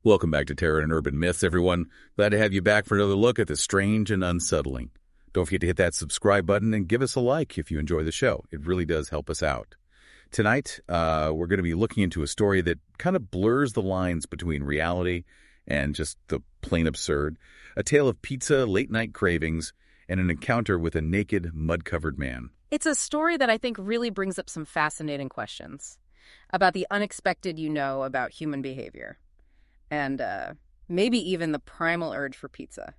Welcome back to Terror and Urban Myths, everyone. Glad to have you back for another look at the strange and unsettling. Don't forget to hit that subscribe button and give us a like if you enjoy the show. It really does help us out. Tonight, we're going to be looking into a story that kind of blurs the lines between reality and just the plain absurd. A tale of pizza, late-night cravings, and an encounter with a naked, mud-covered man. It's a story that I think really brings up some fascinating questions about the unexpected about human behavior. And maybe even the primal urge for pizza.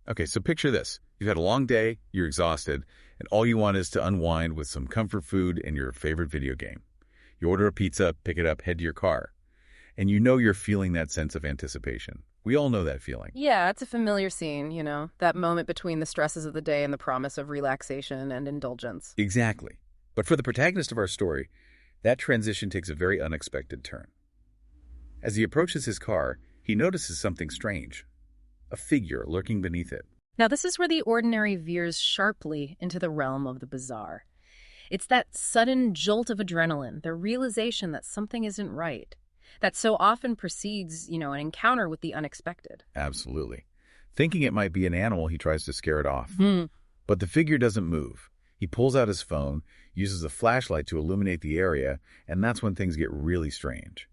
Okay, so picture this. You've had a long day, you're exhausted, and all you want is to unwind with some comfort food and your favorite video game. You order a pizza, pick it up, head to your car. And you know you're feeling that sense of anticipation. We all know that feeling. Yeah, it's a familiar scene, that moment between the stresses of the day and the promise of relaxation and indulgence. Exactly. But for the protagonist of our story, that transition takes a very unexpected turn. As he approaches his car, he notices something strange, a figure lurking beneath it. Now, this is where the ordinary veers sharply into the realm of the bizarre. It's that sudden jolt of adrenaline, the realization that something isn't right, that so often precedes, an encounter with the unexpected. Absolutely. Thinking it might be an animal, he tries to scare it off. But the figure doesn't move. He pulls out his phone, uses a flashlight to illuminate the area, and that's when things get really strange.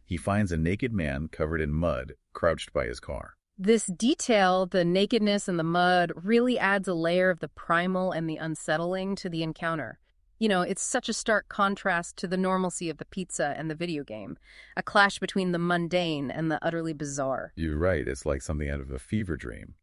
He finds a naked man covered in mud, crouched by his car. This detail, the nakedness and the mud, really adds a layer of the primal and the unsettling to the encounter. It's such a stark contrast to the normalcy of the pizza and the video game, a clash between the mundane and the utterly bizarre. You're right, it's like something out of a fever dream.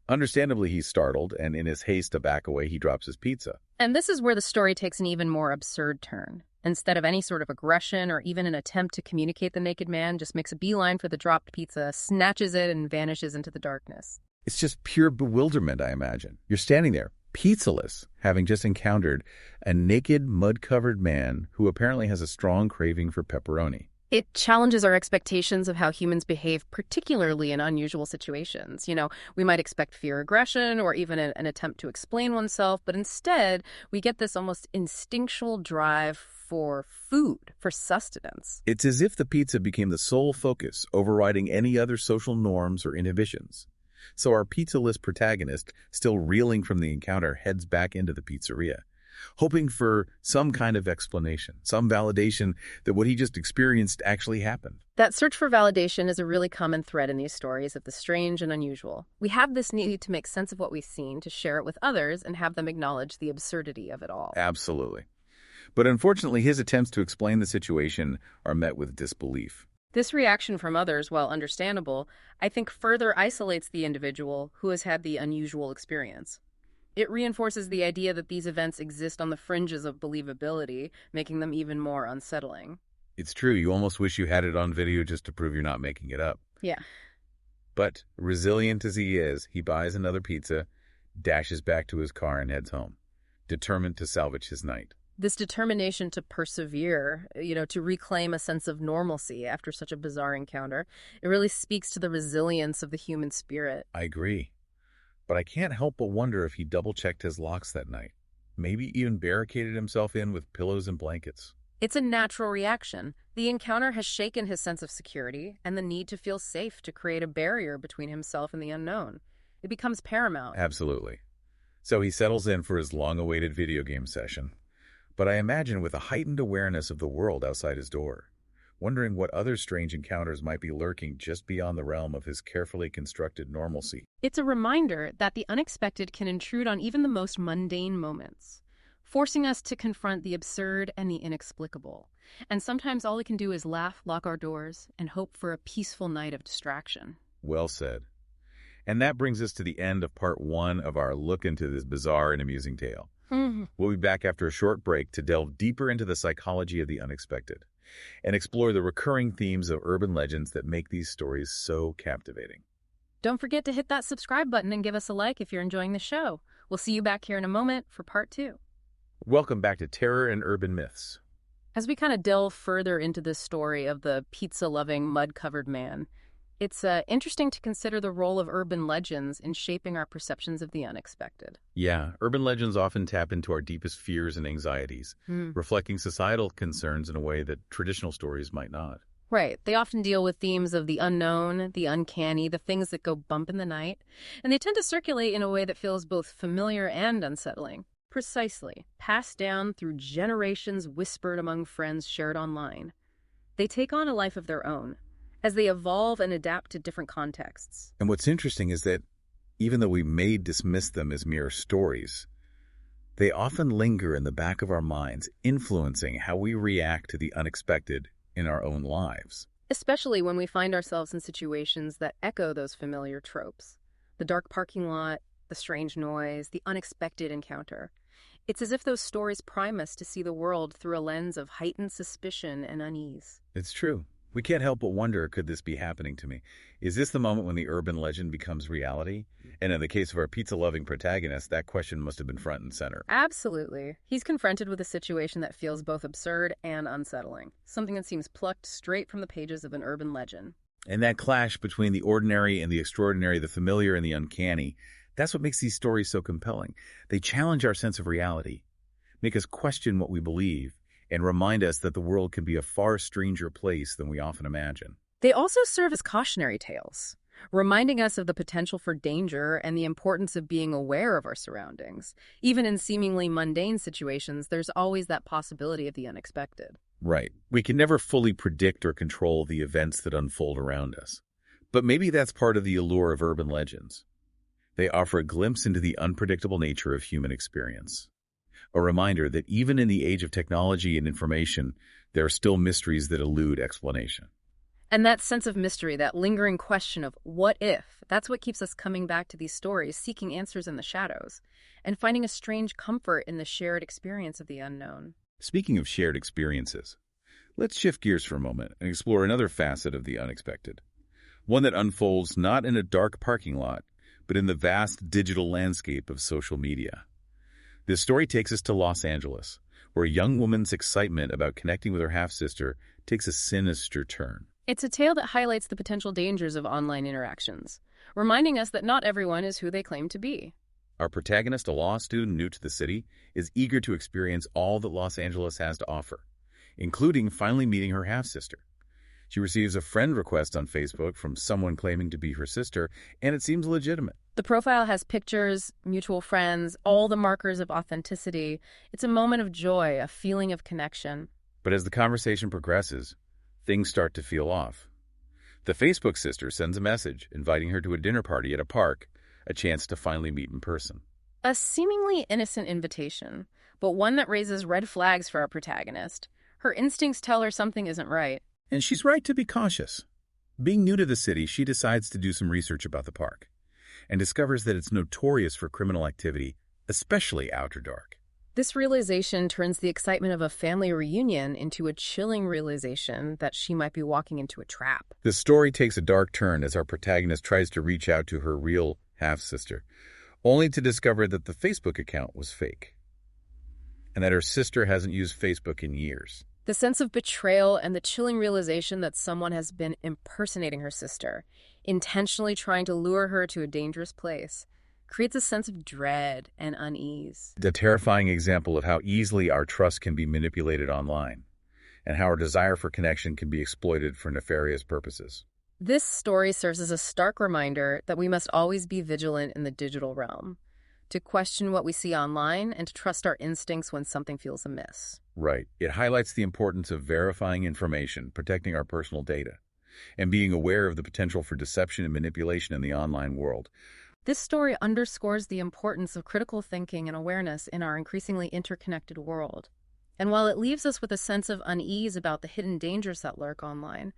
Understandably, he's startled, and in his haste to back away, he drops his pizza. And this is where the story takes an even more absurd turn. Instead of any sort of aggression or even an attempt to communicate, the naked man just makes a beeline for the dropped pizza, snatches it, and vanishes into the darkness. It's just pure bewilderment, I imagine. You're standing there, pizzaless, having just encountered a naked, mud-covered man who apparently has a strong craving for pepperoni. It challenges our expectations of how humans behave, particularly in unusual situations. We might expect fear, aggression, or even an attempt to explain oneself, but instead, we get this almost instinctual drive for food, for sustenance. It's as if the pizza became the sole focus, overriding any other social norms or inhibitions. So our pizza-less protagonist, still reeling from the encounter, heads back into the pizzeria, hoping for some kind of explanation, some validation that what he just experienced actually happened. That search for validation is a really common thread in these stories of the strange and unusual. We have this need to make sense of what we've seen, to share it with others, and have them acknowledge the absurdity of it all. Absolutely. But unfortunately, his attempts to explain the situation are met with disbelief. This reaction from others, while understandable, I think further isolates the individual who has had the unusual experience. It reinforces the idea that these events exist on the fringes of believability, making them even more unsettling. It's true, you almost wish you had it on video just to prove you're not making it up. Yeah. But resilient as he is, he buys another pizza, dashes back to his car, and heads home, determined to salvage his night. This determination to persevere, to reclaim a sense of normalcy after such a bizarre encounter, it really speaks to the resilience of the human spirit. I agree. But I can't help but wonder if he double-checked his locks that night. Maybe even barricaded himself in with pillows and blankets. It's a natural reaction. The encounter has shaken his sense of security and the need to feel safe to create a barrier between himself and the unknown. It becomes paramount. Absolutely. So he settles in for his long-awaited video game session. But I imagine with a heightened awareness of the world outside his door, wondering what other strange encounters might be lurking just beyond the realm of his carefully constructed normalcy. It's a reminder that the unexpected can intrude on even the most mundane moments, forcing us to confront the absurd and the inexplicable. And sometimes all we can do is laugh, lock our doors, and hope for a peaceful night of distraction. Well said. And that brings us to the end of part 1 of our look into this bizarre and amusing tale. We'll be back after a short break to delve deeper into the psychology of the unexpected and explore the recurring themes of urban legends that make these stories so captivating. Don't forget to hit that subscribe button and give us a like if you're enjoying the show. We'll see you back here in a moment for part 2. Welcome back to Terror and Urban Myths. As we kind of delve further into this story of the pizza-loving, mud-covered man, it's interesting to consider the role of urban legends in shaping our perceptions of the unexpected. Yeah, urban legends often tap into our deepest fears and anxieties, reflecting societal concerns in a way that traditional stories might not. Right. They often deal with themes of the unknown, the uncanny, the things that go bump in the night, and they tend to circulate in a way that feels both familiar and unsettling. Precisely. Passed down through generations, whispered among friends, shared online. They take on a life of their own as they evolve and adapt to different contexts. And what's interesting is that even though we may dismiss them as mere stories, they often linger in the back of our minds, influencing how we react to the unexpected in our own lives. Especially when we find ourselves in situations that echo those familiar tropes. The dark parking lot, the strange noise, the unexpected encounter. It's as if those stories prime us to see the world through a lens of heightened suspicion and unease. It's true. We can't help but wonder, could this be happening to me? Is this the moment when the urban legend becomes reality? And in the case of our pizza-loving protagonist, that question must have been front and center. Absolutely. He's confronted with a situation that feels both absurd and unsettling. Something that seems plucked straight from the pages of an urban legend. And that clash between the ordinary and the extraordinary, the familiar and the uncanny, that's what makes these stories so compelling. They challenge our sense of reality, make us question what we believe, and remind us that the world can be a far stranger place than we often imagine. They also serve as cautionary tales, reminding us of the potential for danger and the importance of being aware of our surroundings. Even in seemingly mundane situations, there's always that possibility of the unexpected. Right. We can never fully predict or control the events that unfold around us. But maybe that's part of the allure of urban legends. They offer a glimpse into the unpredictable nature of human experience. A reminder that even in the age of technology and information, there are still mysteries that elude explanation. And that sense of mystery, that lingering question of what if, that's what keeps us coming back to these stories, seeking answers in the shadows, and finding a strange comfort in the shared experience of the unknown. Speaking of shared experiences, let's shift gears for a moment and explore another facet of the unexpected. One that unfolds not in a dark parking lot, but in the vast digital landscape of social media. This story takes us to Los Angeles, where a young woman's excitement about connecting with her half-sister takes a sinister turn. It's a tale that highlights the potential dangers of online interactions, reminding us that not everyone is who they claim to be. Our protagonist, a law student new to the city, is eager to experience all that Los Angeles has to offer, including finally meeting her half-sister. She receives a friend request on Facebook from someone claiming to be her sister, and it seems legitimate. The profile has pictures, mutual friends, all the markers of authenticity. It's a moment of joy, a feeling of connection. But as the conversation progresses, things start to feel off. The Facebook sister sends a message inviting her to a dinner party at a park, a chance to finally meet in person. A seemingly innocent invitation, but one that raises red flags for our protagonist. Her instincts tell her something isn't right. And she's right to be cautious. Being new to the city, she decides to do some research about the park and discovers that it's notorious for criminal activity, especially after dark. This realization turns the excitement of a family reunion into a chilling realization that she might be walking into a trap. The story takes a dark turn as our protagonist tries to reach out to her real half-sister, only to discover that the Facebook account was fake and that her sister hasn't used Facebook in years. The sense of betrayal and the chilling realization that someone has been impersonating her sister, intentionally trying to lure her to a dangerous place, creates a sense of dread and unease. A terrifying example of how easily our trust can be manipulated online, and how our desire for connection can be exploited for nefarious purposes. This story serves as a stark reminder that we must always be vigilant in the digital realm, to question what we see online and to trust our instincts when something feels amiss. Right. It highlights the importance of verifying information, protecting our personal data, and being aware of the potential for deception and manipulation in the online world. This story underscores the importance of critical thinking and awareness in our increasingly interconnected world. And while it leaves us with a sense of unease about the hidden dangers that lurk online,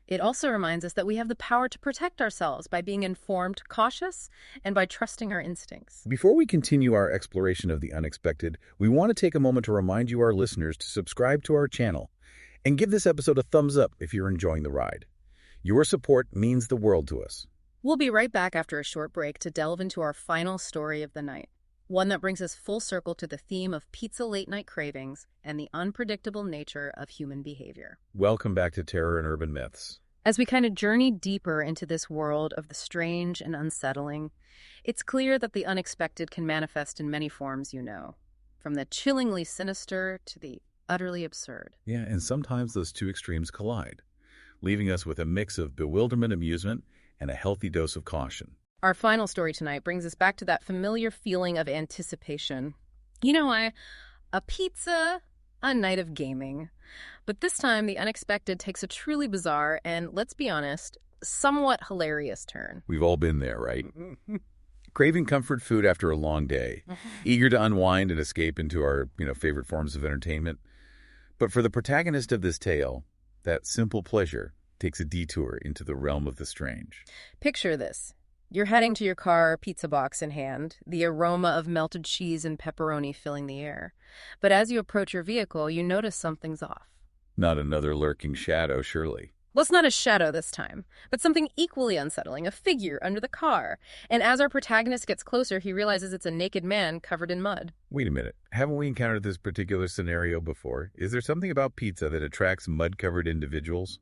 it also reminds us that we have the power to protect ourselves by being informed, cautious, and by trusting our instincts. Before we continue our exploration of the unexpected, we want to take a moment to remind you, our listeners, to subscribe to our channel and give this episode a thumbs up if you're enjoying the ride. Your support means the world to us. We'll be right back after a short break to delve into our final story of the night, one that brings us full circle to the theme of pizza late-night cravings and the unpredictable nature of human behavior. Welcome back to Terror and Urban Myths. As we kind of journey deeper into this world of the strange and unsettling, it's clear that the unexpected can manifest in many forms, from the chillingly sinister to the utterly absurd. Yeah, and sometimes those two extremes collide. leaving us with a mix of bewilderment, amusement, and a healthy dose of caution. Our final story tonight brings us back to that familiar feeling of anticipation. A pizza, a night of gaming. But this time, the unexpected takes a truly bizarre and, let's be honest, somewhat hilarious turn. We've all been there, right? Craving comfort food after a long day, eager to unwind and escape into our, favorite forms of entertainment. But for the protagonist of this tale, that simple pleasure takes a detour into the realm of the strange. Picture this. You're heading to your car, pizza box in hand, the aroma of melted cheese and pepperoni filling the air. But as you approach your vehicle, you notice something's off. Not another lurking shadow, surely. Well, it's not a shadow this time, but something equally unsettling, a figure under the car. And as our protagonist gets closer, he realizes it's a naked man covered in mud. Wait a minute. Haven't we encountered this particular scenario before? Is there something about pizza that attracts mud-covered individuals?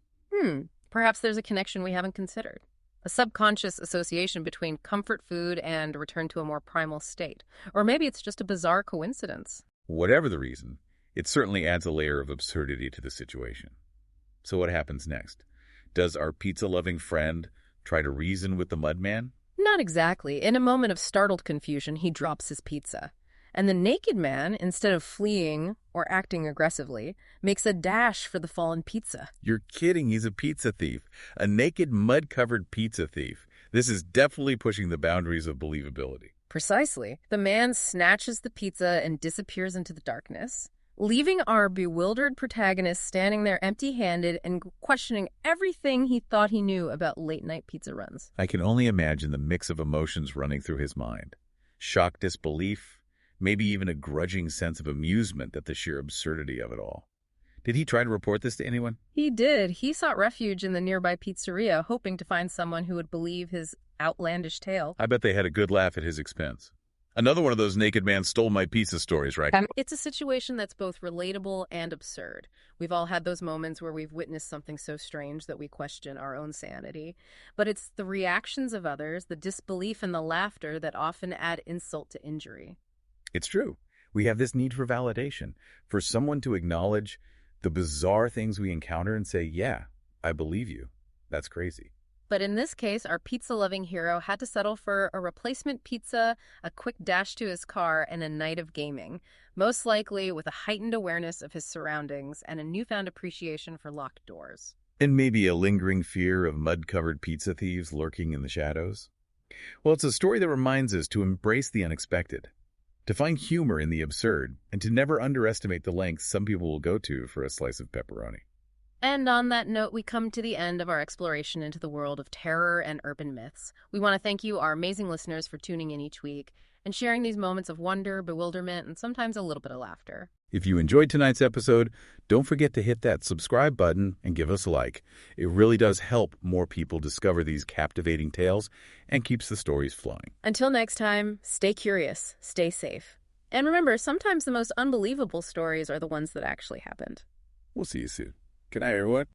Perhaps there's a connection we haven't considered. A subconscious association between comfort food and a return to a more primal state. Or maybe it's just a bizarre coincidence. Whatever the reason, it certainly adds a layer of absurdity to the situation. So what happens next? Does our pizza-loving friend try to reason with the mudman? Not exactly. In a moment of startled confusion, he drops his pizza. And the naked man, instead of fleeing or acting aggressively, makes a dash for the fallen pizza. You're kidding, he's a pizza thief. A naked, mud-covered pizza thief. This is definitely pushing the boundaries of believability. Precisely. The man snatches the pizza and disappears into the darkness, leaving our bewildered protagonist standing there empty-handed and questioning everything he thought he knew about late-night pizza runs. I can only imagine the mix of emotions running through his mind. Shock, disbelief, maybe even a grudging sense of amusement at the sheer absurdity of it all. Did he try to report this to anyone? He did. He sought refuge in the nearby pizzeria, hoping to find someone who would believe his outlandish tale. I bet they had a good laugh at his expense. Another one of those naked man stole my pizza stories, right? It's a situation that's both relatable and absurd. We've all had those moments where we've witnessed something so strange that we question our own sanity. But it's the reactions of others, the disbelief and the laughter that often add insult to injury. It's true. We have this need for validation, for someone to acknowledge the bizarre things we encounter and say, yeah, I believe you. That's crazy. But in this case, our pizza-loving hero had to settle for a replacement pizza, a quick dash to his car, and a night of gaming, most likely with a heightened awareness of his surroundings and a newfound appreciation for locked doors. And maybe a lingering fear of mud-covered pizza thieves lurking in the shadows. Well, it's a story that reminds us to embrace the unexpected, to find humor in the absurd, and to never underestimate the lengths some people will go to for a slice of pepperoni. And on that note, we come to the end of our exploration into the world of terror and urban myths. We want to thank you, our amazing listeners, for tuning in each week and sharing these moments of wonder, bewilderment, and sometimes a little bit of laughter. If you enjoyed tonight's episode, don't forget to hit that subscribe button and give us a like. It really does help more people discover these captivating tales and keeps the stories flowing. Until next time, stay curious, stay safe. And remember, sometimes the most unbelievable stories are the ones that actually happened. We'll see you soon. Good night, everyone.